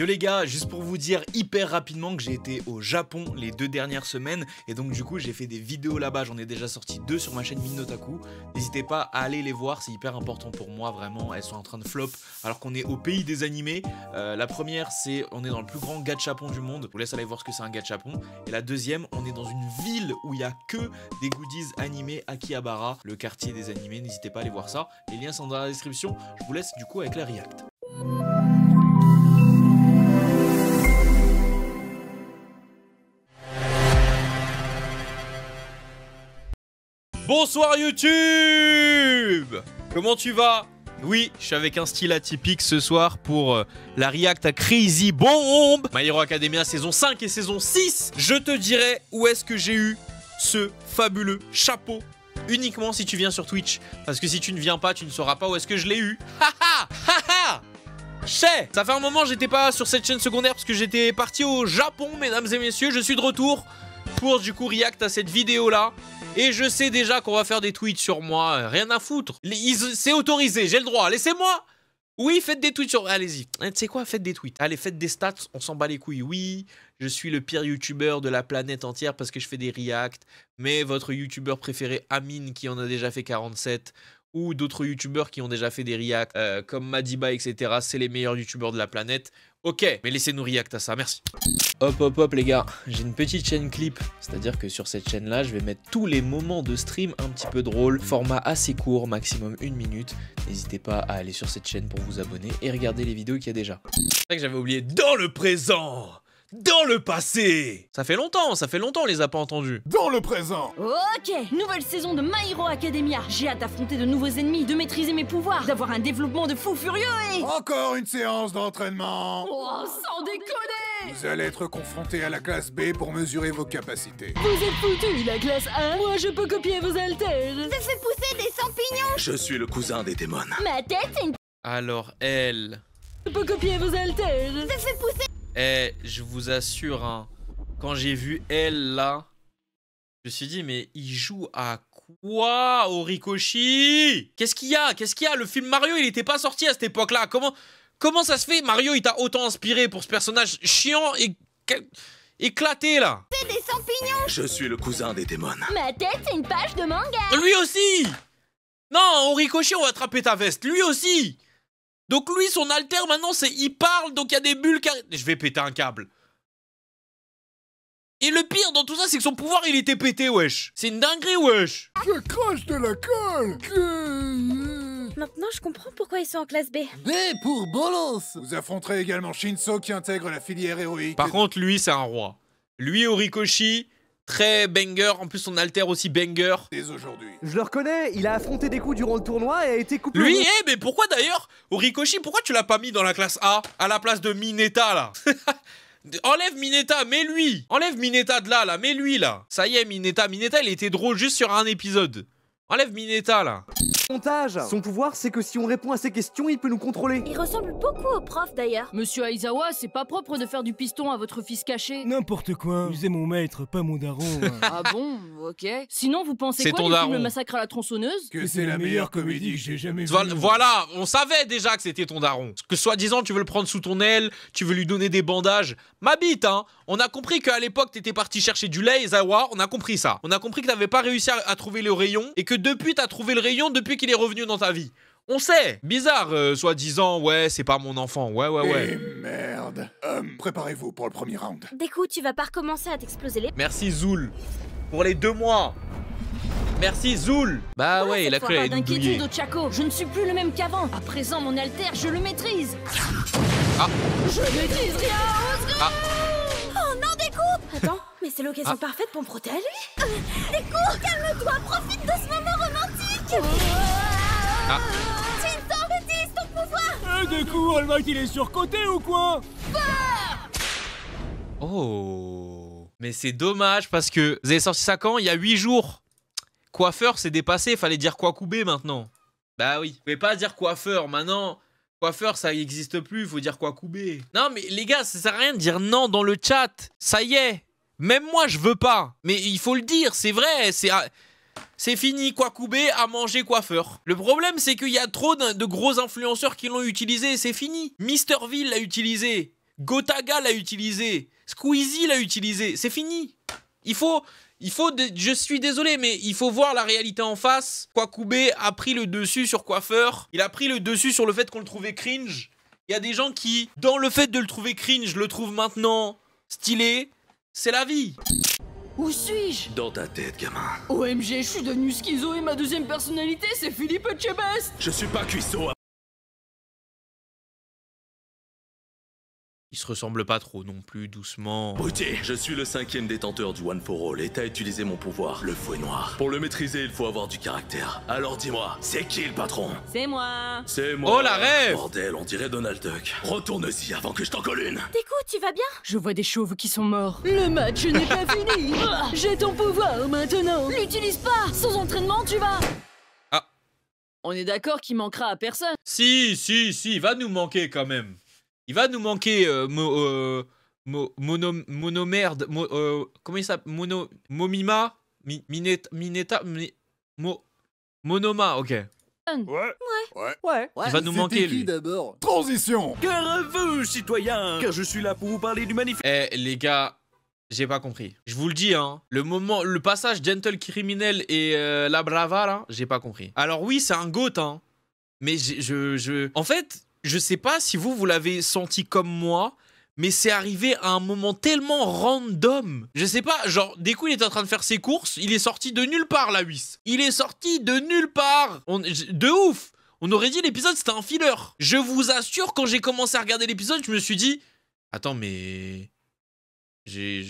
Yo les gars, juste pour vous dire hyper rapidement que j'ai été au Japon les 2 dernières semaines et donc du coup j'ai fait des vidéos là-bas, j'en ai déjà sorti 2 sur ma chaîne Minotaku. N'hésitez pas à aller les voir, c'est hyper important pour moi vraiment, elles sont en train de flop alors qu'on est au pays des animés. La première c'est on est dans le plus grand gachapon du monde, je vous laisse aller voir ce que c'est un gachapon. Et la deuxième, on est dans une ville où il y a que des goodies animés, Akihabara, le quartier des animés, n'hésitez pas à aller voir ça. Les liens sont dans la description, je vous laisse du coup avec la react. Bonsoir YouTube! Comment tu vas? Oui, je suis avec un style atypique ce soir pour la react à Crazy Bomb My Hero Academia saison 5 et saison 6. Je te dirai où est-ce que j'ai eu ce fabuleux chapeau uniquement si tu viens sur Twitch. Parce que si tu ne viens pas, tu ne sauras pas où est-ce que je l'ai eu. Haha! Haha! Ça fait un moment j'étais pas sur cette chaîne secondaire parce que j'étais parti au Japon, mesdames et messieurs. Je suis de retour pour du coup react à cette vidéo là. Et je sais déjà qu'on va faire des tweets sur moi, rien à foutre. C'est autorisé, j'ai le droit, laissez-moi. Oui, faites des tweets sur... Allez-y, tu sais quoi, faites des tweets. Allez, faites des stats, on s'en bat les couilles. Oui, je suis le pire youtubeur de la planète entière parce que je fais des reacts. Mais votre youtubeur préféré, Amine, qui en a déjà fait 47... ou d'autres youtubeurs qui ont déjà fait des reacts comme Madiba, etc. C'est les meilleurs youtubeurs de la planète. Ok, mais laissez-nous react à ça, merci. Hop, hop, hop les gars, j'ai une petite chaîne clip. C'est-à-dire que sur cette chaîne-là, je vais mettre tous les moments de stream un petit peu drôles. Format assez court, maximum 1 minute. N'hésitez pas à aller sur cette chaîne pour vous abonner et regarder les vidéos qu'il y a déjà. C'est vrai que j'avais oublié dans le présent. Dans le passé. Ça fait longtemps, on les a pas entendus. Dans le présent. Ok, nouvelle saison de My Hero Academia. J'ai hâte d'affronter de nouveaux ennemis, de maîtriser mes pouvoirs, d'avoir un développement de fou furieux et... Encore une séance d'entraînement. Oh, sans déconner! Vous allez être confronté à la classe B pour mesurer vos capacités. Vous êtes foutus, la classe A. Moi, je peux copier vos haltères. Ça fait pousser des champignons. Je suis le cousin des démons. Ma tête, c'est une... Alors, elle... Je peux copier vos haltères. Ça fait pousser... Eh, je vous assure, hein, quand j'ai vu elle là, je me suis dit, mais il joue à quoi, Horikoshi? Qu'est-ce qu'il y a? Qu'est-ce qu'il y a? Le film Mario, il était pas sorti à cette époque-là. Comment ça se fait? Mario, il t'a autant inspiré pour ce personnage chiant et éclaté là? C'est des champignons. Je suis le cousin des démons. Ma tête, c'est une page de manga. Lui aussi! Non, Horikoshi, on va attraper ta veste. Lui aussi! Donc lui, son alter, maintenant, c'est il parle, donc il y a des bulles qui... Je vais péter un câble. Et le pire dans tout ça, c'est que son pouvoir, il était pété, wesh. C'est une dinguerie, wesh. Je crache de la colle. Maintenant, je comprends pourquoi ils sont en classe B. B pour bolos. Vous affronterez également Shinso qui intègre la filière héroïque. Par contre, lui, c'est un roi. Lui, Horikoshi, très banger. En plus, son alter aussi banger. Dès aujourd'hui. Je le reconnais, il a affronté des coups durant le tournoi et a été coupé. Lui, mais pourquoi d'ailleurs, Horikoshi, pourquoi tu l'as pas mis dans la classe A à la place de Mineta, là? Enlève Mineta, mets lui. Enlève Mineta de là, mets lui, là. Ça y est, Mineta, il était drôle juste sur un épisode. Enlève Mineta, là. Montage. Son pouvoir, c'est que si on répond à ses questions, il peut nous contrôler. Il ressemble beaucoup au prof d'ailleurs. Monsieur Aizawa, c'est pas propre de faire du piston à votre fils caché. N'importe quoi, vous êtes mon maître, pas mon daron. Ah bon, ok. Sinon, vous pensez C'est quoi ton du film daron. Le Massacre à la tronçonneuse? Que c'est la meilleure comédie que j'ai jamais vue. Voilà, on savait déjà que c'était ton daron. Que soi-disant, tu veux le prendre sous ton aile, tu veux lui donner des bandages. Ma bite, hein. On a compris qu'à l'époque, t'étais parti chercher du lait, Aizawa. On a compris ça. On a compris que t'avais pas réussi à trouver le rayon et que depuis, t'as trouvé le rayon depuis qu'il est revenu dans ta vie. On sait. Bizarre, soi-disant, ouais, c'est pas mon enfant. Ouais. Eh merde. Préparez-vous pour le premier round. Deku, tu vas pas recommencer à t'exploser les... Merci Zoul pour les 2 mois. Merci Zoul. Bah ouais, il a cru à être douillé. D'inquiétude, Ochako. Je ne suis plus le même qu'avant. À présent, mon alter, je le maîtrise. Ah. Je maîtrise rien. Ah. Oh non, Deku. Attends, mais c'est l'occasion parfaite pour me protéger. Deku, calme-toi, profite de ce moment romantique. Ah. Shinso, utilise ton pouvoir. Du coup, All Might, il est surcoté ou quoi? Oh. Mais c'est dommage parce que vous avez sorti ça quand? Il y a 8 jours. Coiffeur, c'est dépassé, fallait dire Kwakubé maintenant. Bah oui, vous pouvez pas dire coiffeur maintenant. Coiffeur, ça n'existe plus, faut dire Kwakubé. Non mais les gars, ça sert à rien de dire non dans le chat. Ça y est. Même moi, je veux pas. Mais il faut le dire, c'est vrai, c'est fini, Kwakubé a mangé coiffeur. Le problème, c'est qu'il y a trop de gros influenceurs qui l'ont utilisé, c'est fini. Misterville l'a utilisé. Gotaga l'a utilisé. Squeezie l'a utilisé. C'est fini. Je suis désolé, mais il faut voir la réalité en face. Kwakubé a pris le dessus sur Coiffeur. Il a pris le dessus sur le fait qu'on le trouvait cringe. Il y a des gens qui, dans le fait de le trouver cringe, le trouvent maintenant stylé. C'est la vie. Où suis-je? Dans ta tête, gamin. OMG, je suis devenu schizo et ma deuxième personnalité, c'est Philippe Etchebest. Je suis pas cuisseau. Ils se ressemblent pas trop non plus, doucement. Bruti, je suis le 5e détenteur du One for All et t'as utilisé mon pouvoir, le fouet noir. Pour le maîtriser, il faut avoir du caractère. Alors dis-moi, c'est qui le patron? C'est moi. C'est moi. Oh la rêve! Bordel, on dirait Donald Duck. Retourne-y avant que je t'en colle une. Deku, tu vas bien? Je vois des chauves qui sont morts. Le match n'est pas fini. J'ai ton pouvoir maintenant. L'utilise pas. Sans entraînement, tu vas... Ah. On est d'accord qu'il manquera à personne. Si, il va nous manquer quand même. Il va nous manquer monomerde, comment il s'appelle, Momima, Mineta, Monoma, ok. Ouais. Il va nous manquer lui. d'abord? Transition. Que veux, citoyen? Car je suis là pour vous parler du manifeste. Eh les gars, j'ai pas compris. Je vous le dis, hein, le passage Gentle Criminel et La Brava là, j'ai pas compris. Alors oui, c'est un goat, hein, mais en fait... Je sais pas si vous l'avez senti comme moi, mais c'est arrivé à un moment tellement random. Je sais pas, genre, dès qu'il était en train de faire ses courses, il est sorti de nulle part, la Whis. Il est sorti de nulle part. De ouf. On aurait dit l'épisode, c'était un filler. Je vous assure, quand j'ai commencé à regarder l'épisode, je me suis dit... Attends, mais... C'est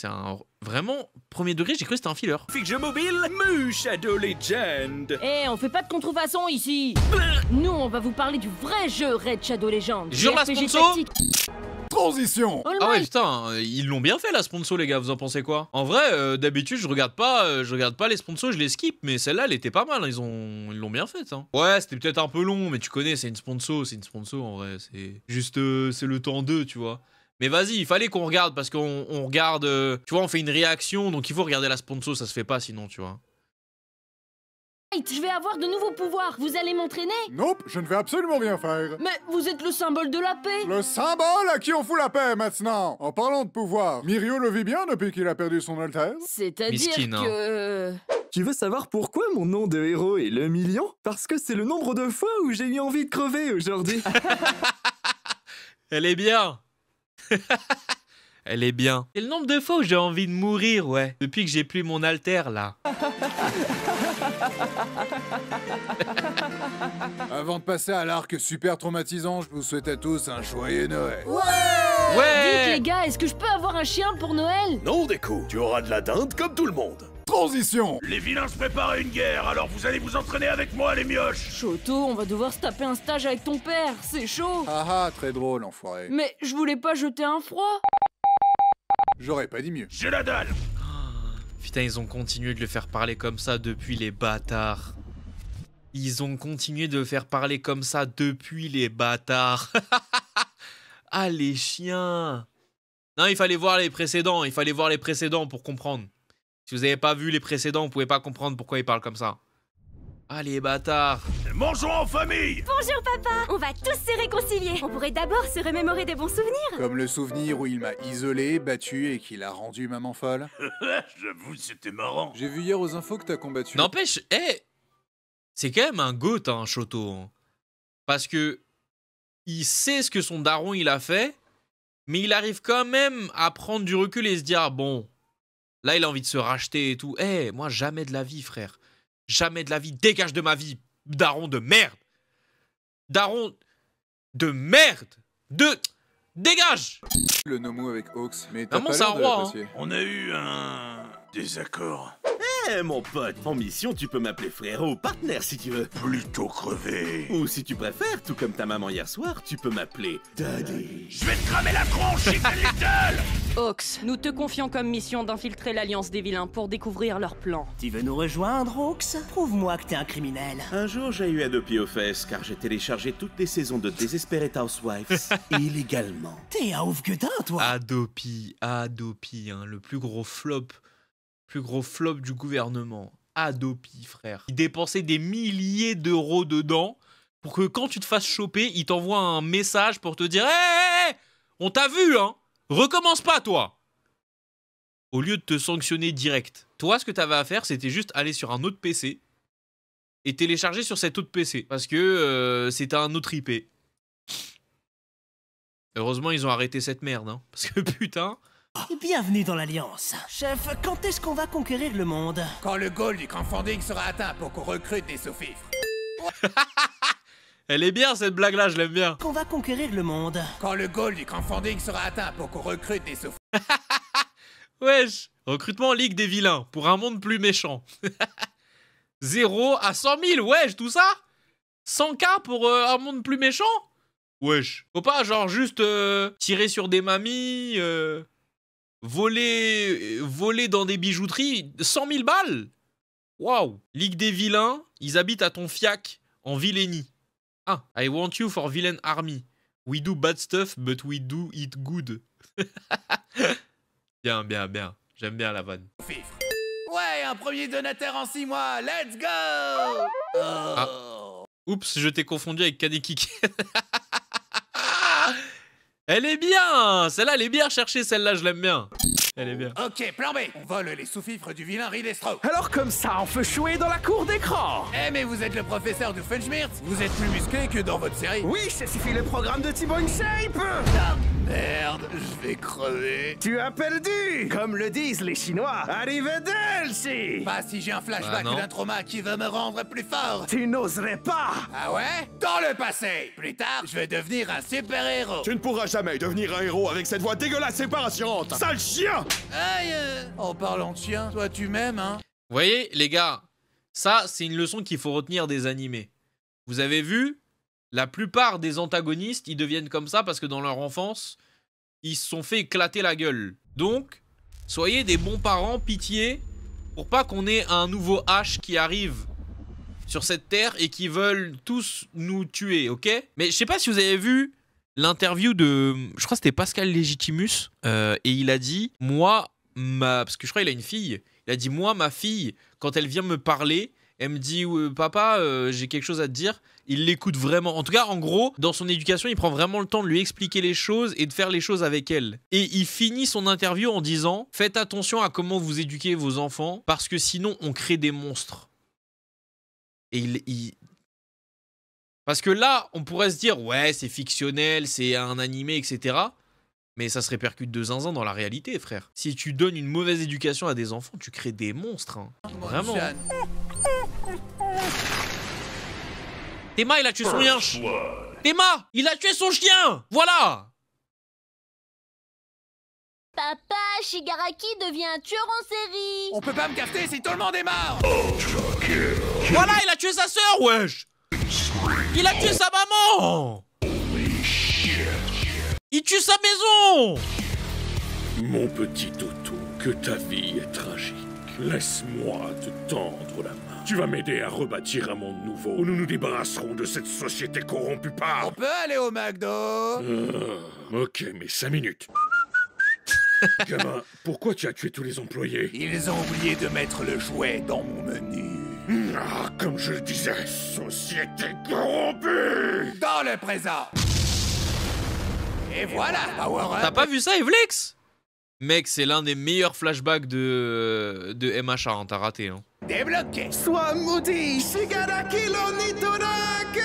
un... Vraiment, premier degré, j'ai cru que c'était un filler. Jeu mobile, Mu Shadow Legend. Eh, on fait pas de contrefaçon ici. Nous, on va vous parler du vrai jeu Red Shadow Legend. Jure la RPG sponsor. tactique. Transition. All Ah ouais, Might. putain, ils l'ont bien fait la sponsor, les gars, vous en pensez quoi? En vrai, d'habitude, je regarde pas les sponsors, je les skip, mais celle-là, elle était pas mal, hein, ils l'ont bien faite. Hein. Ouais, c'était peut-être un peu long, mais tu connais, c'est une sponsor en vrai, c'est juste, c'est le temps 2, tu vois. Mais vas-y, il fallait qu'on regarde, parce qu'on regarde, tu vois, on fait une réaction, donc il faut regarder la sponsor, ça se fait pas sinon, tu vois. Je vais avoir de nouveaux pouvoirs. Vous allez m'entraîner? Nope, je ne vais absolument rien faire. Mais vous êtes le symbole de la paix. Le symbole à qui on fout la paix maintenant. En parlant de pouvoir, Mirio le vit bien depuis qu'il a perdu son alter. C'est-à-dire Miskin, hein. que... Tu veux savoir pourquoi mon nom de héros est le million? Parce que c'est le nombre de fois où j'ai eu envie de crever aujourd'hui. Elle est bien. Elle est bien. C'est le nombre de fois où j'ai envie de mourir, ouais. Depuis que j'ai plus mon alter, là. Avant de passer à l'arc super traumatisant, je vous souhaite à tous un joyeux Noël. Ouais. Dites les gars, est-ce que je peux avoir un chien pour Noël? Non, Deku, tu auras de la dinde comme tout le monde. Transition. Les vilains se préparent à une guerre, alors vous allez vous entraîner avec moi, les mioches. Choto, on va devoir se taper un stage avec ton père, c'est chaud. Ah ah, très drôle, enfoiré. Mais je voulais pas jeter un froid. J'aurais pas dit mieux. J'ai la dalle. Putain, ils ont continué de le faire parler comme ça depuis les bâtards. Ils ont continué de le faire parler comme ça depuis les bâtards. Ah, les chiens. Non, il fallait voir les précédents. Il fallait voir les précédents pour comprendre. Si vous n'avez pas vu les précédents, vous pouvez pas comprendre pourquoi ils parlent comme ça. Ah, les bâtards. Mangeons en famille. Bonjour papa. On va tous se réconcilier. On pourrait d'abord se remémorer des bons souvenirs. Comme le souvenir où il m'a isolé, battu et qu'il a rendu maman folle. J'avoue, c'était marrant. J'ai vu hier aux infos que t'as combattu. N'empêche, c'est quand même un goat, hein, Choto. Hein. Parce que il sait ce que son daron il a fait, mais il arrive quand même à prendre du recul et se dire, ah, bon, là il a envie de se racheter et tout. Moi jamais de la vie, frère. Jamais de la vie. Dégage de ma vie, daron de merde. Daron de merde. Dégage. Le Nomu avec Hawks, mais t'as Maman, pas c'est un l'air de roi, l'apprécier. On a eu un désaccord. Eh mon pote, en mission tu peux m'appeler frérot ou partenaire si tu veux. Plutôt crevé. Ou si tu préfères, tout comme ta maman hier soir, tu peux m'appeler Daddy. Je vais te cramer la tronche, Chicken Little. Ox, nous te confions comme mission d'infiltrer l'Alliance des Vilains pour découvrir leurs plans. Tu veux nous rejoindre, Ox? Prouve-moi que t'es un criminel. Un jour j'ai eu Adopi aux fesses car j'ai téléchargé toutes les saisons de Desperate Housewives illégalement. T'es un ouf gueudin, toi. Adopi, hein, le plus gros flop du gouvernement. Adopi, frère. Il dépensait des milliers d'euros dedans pour que quand tu te fasses choper, il t'envoie un message pour te dire « Hé, on t'a vu, hein. Recommence pas, toi !» Au lieu de te sanctionner direct. Toi, ce que t'avais à faire, c'était juste aller sur un autre PC et télécharger sur cet autre PC. Parce que c'était un autre IP. Heureusement, ils ont arrêté cette merde, hein. Parce que putain... Bienvenue dans l'Alliance. Chef, quand est-ce qu'on va conquérir le monde? Quand le goal du crowdfunding sera atteint pour qu'on recrute des sous-fifres. Elle est bien cette blague-là, je l'aime bien. Qu'on va conquérir le monde. Quand le goal du crowdfunding sera atteint pour qu'on recrute des sous-fifres. Wesh, recrutement Ligue des vilains pour un monde plus méchant. 0 à 100 000, wesh, tout ça 100K pour un monde plus méchant? Wesh. Faut pas genre juste tirer sur des mamies, voler dans des bijouteries, 100 000 balles. Waouh. Ligue des vilains, ils habitent à ton fiac en Villénie. Ah, I want you for villain army. We do bad stuff, but we do it good. Bien, bien, bien. J'aime bien la vanne. Ouais, un premier donateur en 6 mois, let's go. Ah. Oups, je t'ai confondu avec Kaneki. Elle est bien. Celle-là, elle est bien cherchée, celle-là, je l'aime bien. Elle est bien. Ok, plan B. On vole les sous-fifres du vilain Ridestro. Alors comme ça, on peut chouer dans la cour d'écran. Eh mais vous êtes le professeur du Funchmirt. Vous êtes plus musclé que dans votre série. Oui, ça suffit le programme de Thibaut InShape. Ah, merde, je vais crever. Tu as perdu, comme le disent les Chinois. Arrivederci. Pas si j'ai un flashback d'un trauma qui va me rendre plus fort. Tu n'oserais pas. Ah ouais? Dans le passé. Plus tard, je vais devenir un super-héros. Tu ne pourras jamais devenir un héros avec cette voix dégueulasse et parassurante. Sale chien! Aïe! En parlant de chien, toi tu m'aimes, hein? Vous voyez, les gars, ça, c'est une leçon qu'il faut retenir des animés. Vous avez vu? La plupart des antagonistes, ils deviennent comme ça parce que dans leur enfance, ils se sont fait éclater la gueule. Donc, soyez des bons parents, pitié, pour pas qu'on ait un nouveau H qui arrive sur cette terre et qui veulent tous nous tuer, ok? Mais je sais pas si vous avez vu l'interview de, je crois que c'était Pascal Légitimus, et il a dit, moi, parce que je crois qu'il a une fille, il a dit, moi, ma fille, quand elle vient me parler, elle me dit, papa, j'ai quelque chose à te dire. Il l'écoute vraiment. En tout cas, en gros, dans son éducation, il prend vraiment le temps de lui expliquer les choses et de faire les choses avec elle. Et il finit son interview en disant, faites attention à comment vous éduquez vos enfants, parce que sinon, on crée des monstres. Et parce que là, on pourrait se dire, ouais, c'est fictionnel, c'est un animé, etc. Mais ça se répercute de zinzin dans la réalité, frère. Si tu donnes une mauvaise éducation à des enfants, tu crées des monstres. Hein. Vraiment. Théma, il a tué son chien. Théma, il a tué son chien. Voilà. Papa, Shigaraki devient un tueur en série. On peut pas me cafeter si tout le monde est mort. Voilà, il a tué sa sœur, wesh. Il a tué sa maman. Il tue sa maison. Mon petit Toto, que ta vie est tragique. Laisse-moi te tendre la main. Tu vas m'aider à rebâtir un monde nouveau où nous nous débarrasserons de cette société corrompue par... On peut aller au McDo. Ok, mais 5 minutes. Gamin, pourquoi tu as tué tous les employés? Ils ont oublié de mettre le jouet dans mon menu. Ah, comme je le disais, société corrompue. Dans le présent. Et voilà, Power Up. T'as pas vu ça, Evlex? Mec, c'est l'un des meilleurs flashbacks de MHA, hein, t'as raté. Hein. Débloqué. Sois maudit, Shigaraki l'Onitorake.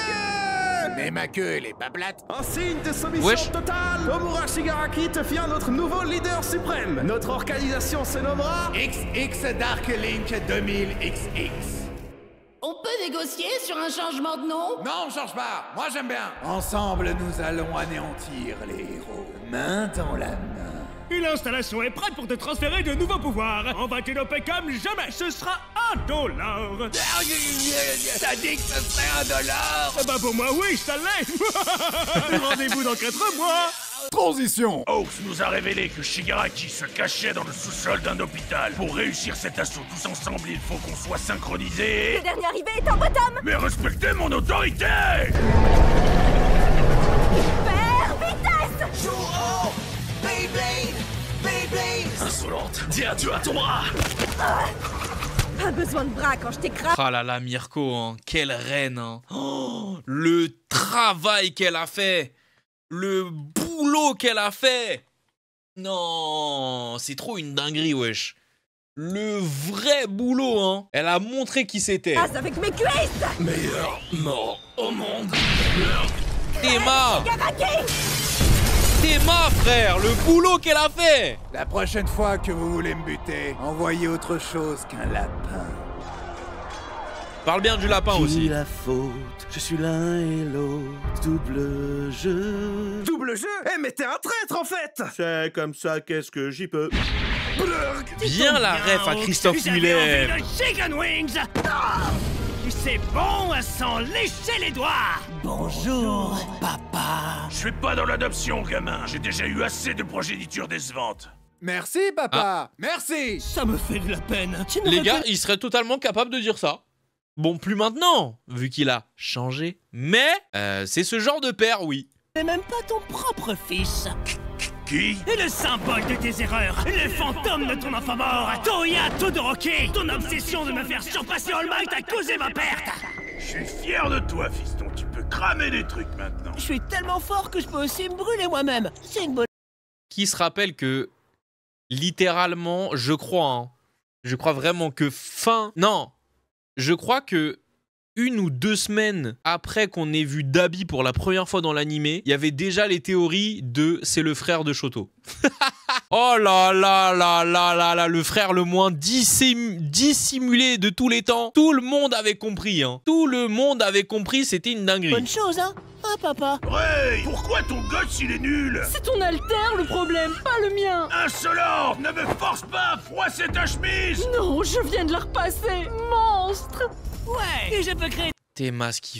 Mais ma queue, elle est pas plate. En signe de soumission totale, Omura Shigaraki te devient notre nouveau leader suprême. Notre organisation se nommera... XX Dark Link 2000XX. On peut négocier sur un changement de nom? Non, on change pas. Moi, j'aime bien. Ensemble, nous allons anéantir les héros. Main dans la main. Et l'installation est prête pour te transférer de nouveaux pouvoirs. On va te doper comme jamais. Ce sera $1. T'as dit que ce serait $1? Bah pour moi, oui, ça l'est. Rendez-vous dans 4 mois. Transition. Hawks nous a révélé que Shigaraki se cachait dans le sous-sol d'un hôpital. Pour réussir cet assaut tous ensemble, il faut qu'on soit synchronisés. Le dernier arrivé est en bottom. Mais respectez mon autorité. Père, vitesse. Insolente, dis adieu à ton bras. Pas besoin de bras quand je t'écrase. Ah là là, Mirko, hein. Quelle reine, hein. Oh, le travail qu'elle a fait, le boulot qu'elle a fait. Non, c'est trop une dinguerie, wesh. Le vrai boulot, hein. Elle a montré qui c'était. Passe avec mes cuisses. Meilleur mort au monde. Théma, Théma, frère, le boulot qu'elle a fait. La prochaine fois que vous voulez me buter, envoyez autre chose qu'un lapin. Parle bien du lapin aussi. La faute, je suis l'un et l'autre, double jeu. Double jeu? Eh mais t'es un traître en fait. C'est comme ça, qu'est-ce que j'y peux? Bien la ref à Christophe Willem. Chicken wings. C'est bon à s'en lécher les doigts. Bonjour, papa. Je suis pas dans l'adoption, gamin. J'ai déjà eu assez de progéniture décevante. Merci, papa. Merci. Ça me fait de la peine. Les gars, il serait totalement capable de dire ça. Bon, plus maintenant, vu qu'il a changé. Mais c'est ce genre de père, oui. C'est même pas ton propre fils. Qui? Et le symbole de tes erreurs, le fantôme de ton enfant mort, Toya Todoroki. Ton obsession de me faire surpasser All Might a causé ma perte. Je suis fier de toi, fiston. Tu peux cramer des trucs maintenant. Je suis tellement fort que je peux aussi me brûler moi-même. C'est une bonne... Qui se rappelle que, littéralement, je crois vraiment que je crois que 1 ou 2 semaines après qu'on ait vu Dabi pour la première fois dans l'animé, il y avait déjà les théories de c'est le frère de Shoto. Oh là là là là là là, le frère le moins dissimulé de tous les temps. Tout le monde avait compris, hein. Tout le monde avait compris, c'était une dinguerie. Bonne chose, hein. Ah, papa. Ouais, pourquoi ton gosse il est nul? C'est ton alter le problème, pas le mien. Insolent! Ne me force pas à froisser ta chemise! Non, je viens de la repasser. Monstre. Ouais, et je peux créer... Théma, ce qui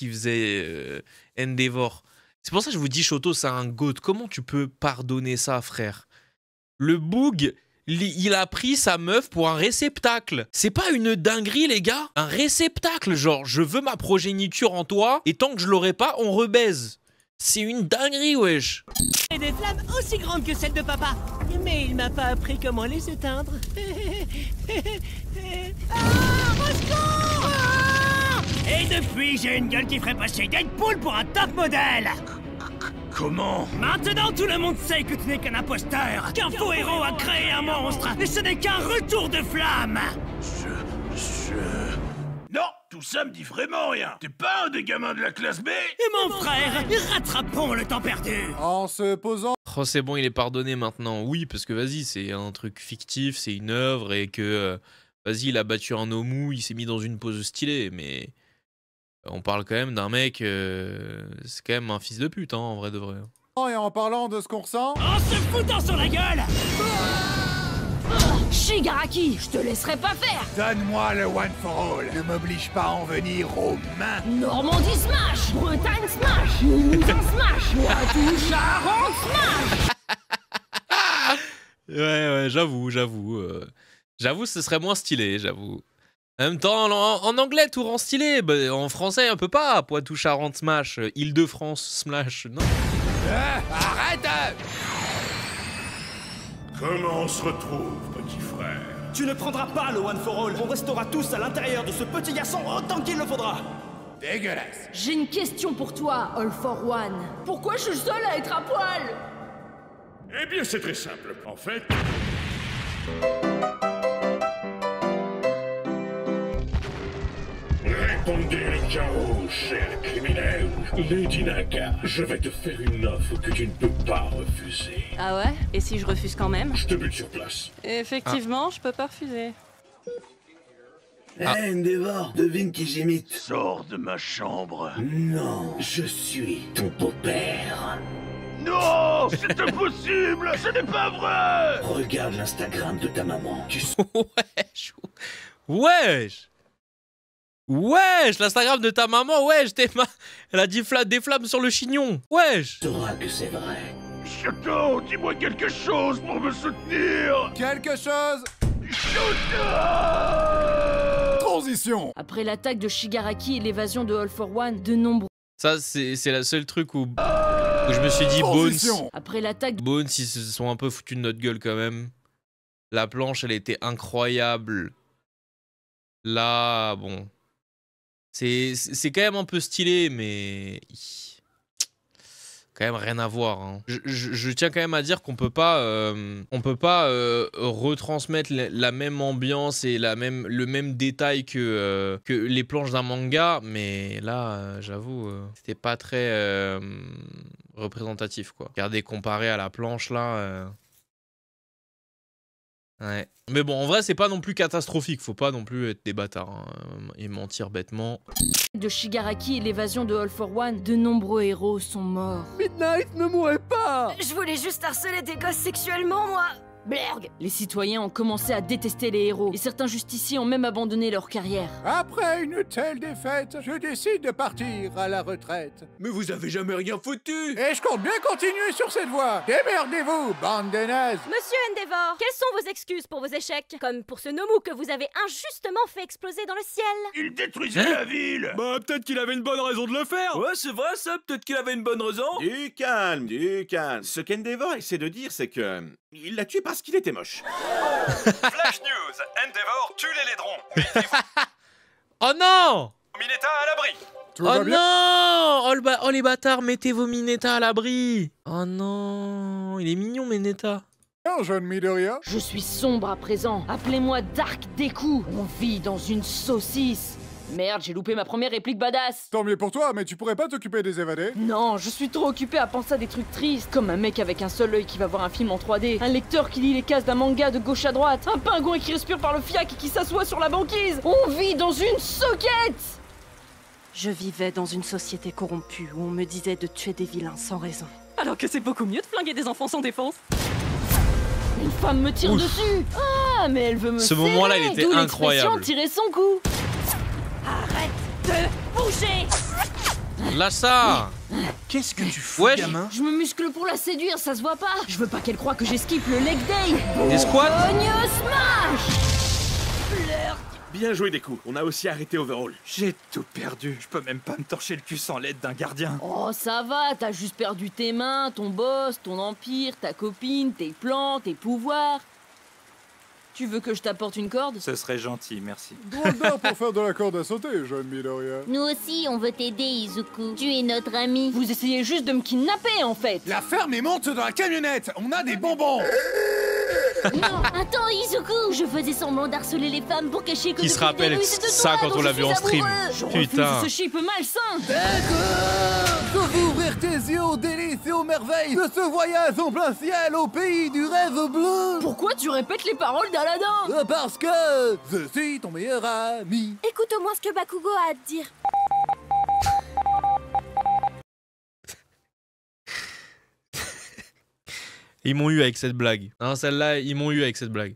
faisait Endeavor. C'est pour ça que je vous dis, Shoto, c'est un goat. Comment tu peux pardonner ça, frère? Le boug, il a pris sa meuf pour un réceptacle. C'est pas une dinguerie, les gars? Un réceptacle, genre, je veux ma progéniture en toi, et tant que je l'aurai pas, on rebaise. C'est une dinguerie, wesh. Et des flammes aussi grandes que celles de papa. Mais il m'a pas appris comment les éteindre. Ah, au secours! Ah! Et depuis, j'ai une gueule qui ferait passer Deadpool pour un top modèle. Comment? Maintenant, tout le monde sait que tu n'es qu'un imposteur, qu'un faux héros a créé un monstre, et ce n'est qu'un retour de flamme. Non, tout ça me dit vraiment rien. T'es pas un des gamins de la classe B? Et mon frère, rattrapons le temps perdu. En se posant... Oh, c'est bon, il est pardonné maintenant. Oui, parce que vas-y, c'est un truc fictif, c'est une œuvre, et que... vas-y, il a battu un Omu, il s'est mis dans une pose stylée, mais... on parle quand même d'un mec... c'est quand même un fils de pute, hein, en vrai de vrai. Et en parlant de ce qu'on ressent... En se foutant sur la gueule! Shigaraki, je te laisserai pas faire. Donne-moi le One for All. Ne m'oblige pas à en venir aux mains. Normandie Smash, Bretagne Smash, Limousin Smash, Poitou-Charentes Smash. Ouais, j'avoue. J'avoue, ce serait moins stylé, j'avoue. En même temps, en anglais, tout rend stylé. Bah, en français, on peut pas. Poitou-Charentes Smash, Île-de-France Smash, non. Arrête! Comment on se retrouve, petit frère? Tu ne prendras pas le One for All. On restera tous à l'intérieur de ce petit garçon autant qu'il le faudra. Dégueulasse. J'ai une question pour toi, All for One. Pourquoi je suis seule à être à poil? Eh bien, c'est très simple. En fait... Répondez le chaos, cher criminel. Lady Naka, je vais te faire une offre que tu ne peux pas refuser. Ah ouais? Et si je refuse quand même? Je te bute sur place. Effectivement, je peux pas refuser. Endeavor, devine qui j'imite. Sors de ma chambre. Non, je suis ton beau-père. Non, c'est impossible, ce n'est pas vrai. Regarde l'Instagram de ta maman. Wesh, l'Instagram de ta maman, wesh, elle a dit des flammes sur le chignon, wesh. Tu sauras que c'est vrai. Shoto, dis-moi quelque chose pour me soutenir. Quelque chose. Shoto! Transition. Après l'attaque de Shigaraki et l'évasion de All for One, de nombreux... Ça, c'est la seule truc où je me suis dit, Bones... Après l'attaque... Bones, ils se sont un peu foutus de notre gueule quand même. La planche, elle était incroyable. Là, bon... C'est quand même un peu stylé, mais... quand même rien à voir. Hein. Je tiens quand même à dire qu'on peut pas, retransmettre la même ambiance et le même détail que les planches d'un manga, mais là, j'avoue, c'était pas très représentatif, quoi. Regardez, comparé à la planche, là... Ouais. Mais bon, en vrai, c'est pas non plus catastrophique. Faut pas non plus être des bâtards hein, et mentir bêtement. De Shigaraki et l'évasion de All for One, de nombreux héros sont morts. Midnight, ne mourrez pas! Je voulais juste harceler des gosses sexuellement, moi. Berg. Les citoyens ont commencé à détester les héros, et certains justiciers ont même abandonné leur carrière. Après une telle défaite, je décide de partir à la retraite. Mais vous avez jamais rien foutu! Et je compte bien continuer sur cette voie. Démerdez-vous, bande de nazes! Monsieur Endeavor, quelles sont vos excuses pour vos échecs? Comme pour ce Nomu que vous avez injustement fait exploser dans le ciel. Il détruisait la ville! Bah, peut-être qu'il avait une bonne raison de le faire! Ouais, c'est vrai ça, peut-être qu'il avait une bonne raison! Du calme, du calme. Ce qu'Endeavor essaie de dire, c'est que... il l'a tué parce qu'il était moche. Flash News, Endeavor tue les laidrons. Oh non! Mineta à l'abri. Oh non! Oh les bâtards, mettez vos Mineta à l'abri. Oh non, il est mignon Mineta. Non, jeune Midoriya. Je suis sombre à présent. Appelez-moi Dark Deku. On vit dans une saucisse. Merde, j'ai loupé ma première réplique badass. Tant mieux pour toi, mais tu pourrais pas t'occuper des évadés? Non, je suis trop occupé à penser à des trucs tristes, comme un mec avec un seul œil qui va voir un film en 3D, un lecteur qui lit les cases d'un manga de gauche à droite, un pingouin qui respire par le fiac et qui s'assoit sur la banquise. On vit dans une soquette. Je vivais dans une société corrompue où on me disait de tuer des vilains sans raison. Alors que c'est beaucoup mieux de flinguer des enfants sans défense. Une femme me tire dessus. Ah, mais elle veut me Ce moment-là, il était incroyable. Tirer son coup. Arrête de bouger! Lâche ça! Qu'est-ce que tu fous, gamin? Je me muscle pour la séduire, ça se voit pas. Je veux pas qu'elle croie que j'esquive le leg day. Des squats? Smash! Bien joué, Deku. On a aussi arrêté Overhaul. J'ai tout perdu. Je peux même pas me torcher le cul sans l'aide d'un gardien. Oh, ça va, t'as juste perdu tes mains, ton boss, ton empire, ta copine, tes plans, tes pouvoirs. Tu veux que je t'apporte une corde? Ce serait gentil, merci. Droit pour faire de la corde à sauter, jeune Midoriya. Nous aussi, on veut t'aider, Izuku. Tu es notre ami. Vous essayez juste de me kidnapper, en fait. La ferme et monte dans la camionnette. On a des bonbons. Non, attends, Izuku. Je faisais semblant d'harceler les femmes pour cacher que... Qui se rappelle ça quand on l'a vu en stream? Putain. Ce chip malsain. D'accord. Faut ouvrir tes yeux aux délices et aux merveilles de ce voyage en plein ciel au pays du rêve bleu. Pourquoi tu répètes les paroles d'Aladin? Parce que je suis ton meilleur ami. Écoute au moins ce que Bakugo a à te dire. Ils m'ont eu avec cette blague. Non, celle-là, ils m'ont eu avec cette blague.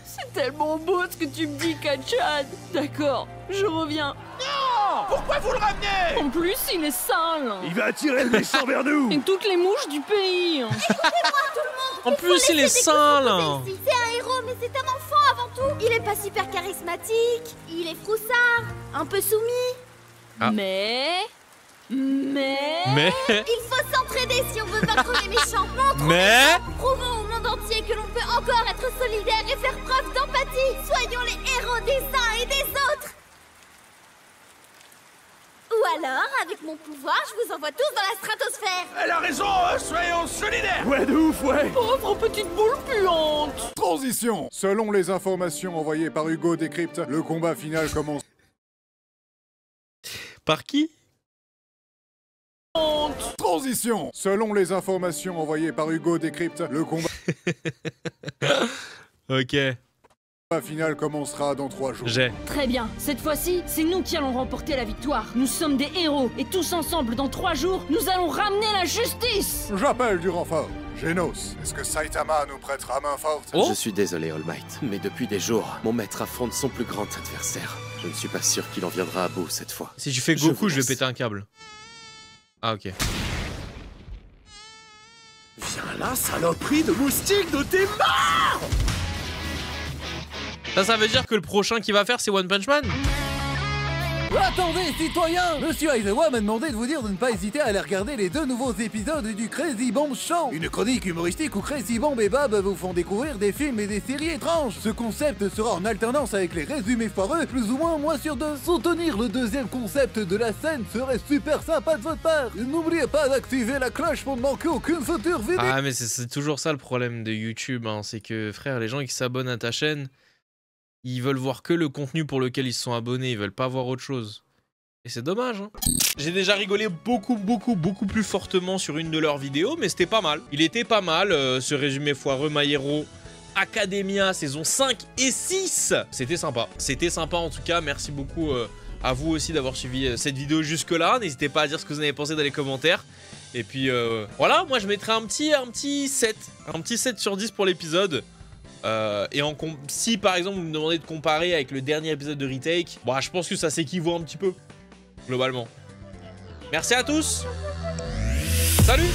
C'est tellement beau ce que tu me dis, Kachan. D'accord, je reviens. Non! Pourquoi vous le ramenez? En plus, il est sale. Il va attirer le méchant vers nous. Et toutes les mouches du pays. Écoutez-moi, tout le monde. En plus, il est sale. C'est un héros, mais c'est un enfant avant tout. Il est pas super charismatique. Il est froussard, un peu soumis. Ah. Mais... Mais... il faut s'entraider si on veut vaincre les méchants. Mais... Prouvons au monde entier que l'on peut encore être solidaire et faire preuve d'empathie. Soyons les héros des uns et des autres. Ou alors, avec mon pouvoir, je vous envoie tous dans la stratosphère. Elle a raison, soyons solidaires. Ouais, de ouf, ouais. Pauvre petite boule puante. Transition. Selon les informations envoyées par Hugo Décrypte, le combat final commence... Par qui? Transition. Selon les informations envoyées par Hugo Décrypte, le combat... Ok. final commencera dans 3 jours. Très bien. Cette fois-ci, c'est nous qui allons remporter la victoire. Nous sommes des héros. Et tous ensemble, dans 3 jours, nous allons ramener la justice. J'appelle du renfort. Genos, est-ce que Saitama nous prêtera main forte? Je suis désolé, All Might, mais depuis des jours, mon maître affronte son plus grand adversaire. Je ne suis pas sûr qu'il en viendra à bout cette fois. Si tu fais Goku, je vais péter un câble. Ah, ok. Viens là, saloperie de moustique de tes morts! Ça veut dire que le prochain qu'il va faire, c'est One Punch Man? Attendez, citoyens! Monsieur Aizawa m'a demandé de vous dire de ne pas hésiter à aller regarder les 2 nouveaux épisodes du Crazy Bomb Show, une chronique humoristique où Crazy Bomb et Bob vous font découvrir des films et des séries étranges. Ce concept sera en alternance avec les résumés foireux, plus ou moins un mois sur 2. Soutenir le 2e concept de la scène serait super sympa de votre part. N'oubliez pas d'activer la cloche pour ne manquer aucune future vidéo. Ah mais c'est toujours ça le problème de YouTube, hein. C'est que frère, les gens qui s'abonnent à ta chaîne, ils veulent voir que le contenu pour lequel ils se sont abonnés, ils veulent pas voir autre chose. Et c'est dommage, hein. J'ai déjà rigolé beaucoup plus fortement sur une de leurs vidéos, mais c'était pas mal. Il était pas mal, ce résumé foireux My Hero Academia saison 5 et 6. C'était sympa en tout cas. Merci beaucoup à vous aussi d'avoir suivi cette vidéo jusque là. N'hésitez pas à dire ce que vous en avez pensé dans les commentaires. Et puis voilà, moi je mettrai un petit 7 sur 10 pour l'épisode. Et si par exemple vous me demandez de comparer avec le dernier épisode de Retake, bah, je pense que ça s'équivaut un petit peu, globalement. Merci à tous. Salut.